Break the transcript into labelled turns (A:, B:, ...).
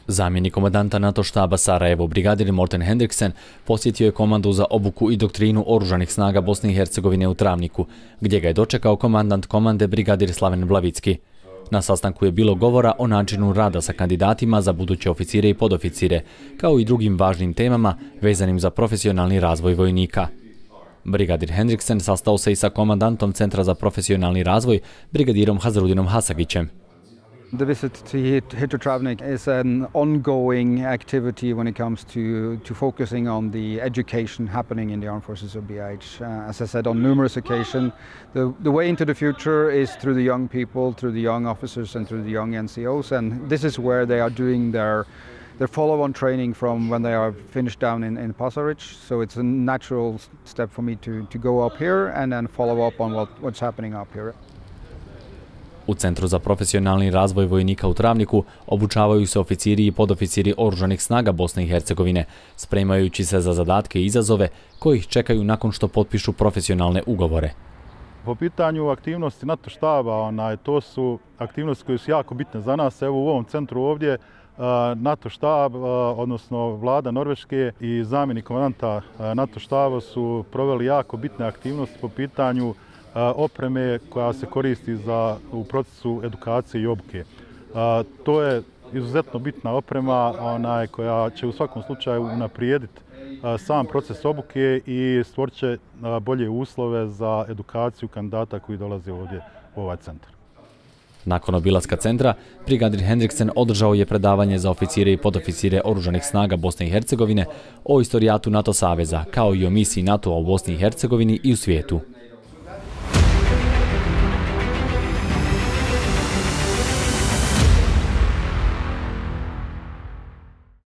A: Zamjenik komandanta NATO štaba Sarajevo, brigadir Morten Hendriksen, posjetio je komandu za obuku i doktrinu oružanih snaga Bosne i Hercegovine u Travniku, gdje ga je dočekao komandant komande brigadir Slaven Blavicki. Na sastanku je bilo govora o načinu rada sa kandidatima za buduće oficire i podoficire, kao i drugim važnim temama vezanim za profesionalni razvoj vojnika. Brigadir Hendriksen sastao se i sa komandantom Centra za profesionalni razvoj, brigadirom Hazrudinom Hasagićem.
B: The visit to Travnik is an ongoing activity when it comes to focusing on the education happening in the armed forces of BiH. As I said on numerous occasions, the way into the future is through the young people, through the young officers and through the young NCOs, and this is where they are doing their follow-on training from when they are finished down in Pasaric. So it's a natural step for me to go up here and then follow up on what's happening up here.
A: U Centru za profesionalni razvoj vojnika u Travniku obučavaju se oficiri i podoficiri oružanih snaga Bosne i Hercegovine, spremajući se za zadatke i izazove koji ih čekaju nakon što potpišu profesionalne ugovore.
C: Po pitanju aktivnosti NATO štaba, to su aktivnosti koje su jako bitne za nas. Evo u ovom centru ovdje NATO štab, odnosno vlada Norveške i zamjenik komandanta NATO štaba su proveli jako bitne aktivnosti po pitanju opreme koja se koristi u procesu edukacije i obuke. To je izuzetno bitna oprema koja će u svakom slučaju unaprijediti sam proces obuke i stvorit će bolje uslove za edukaciju kandidata koji dolaze ovdje u ovaj centar.
A: Nakon obilaska centra, brigadir Hendriksen održao je predavanje za oficire i podoficire oružanih snaga Bosne i Hercegovine o istorijatu NATO saveza, kao i o misiji NATO u Bosni i Hercegovini i u svijetu.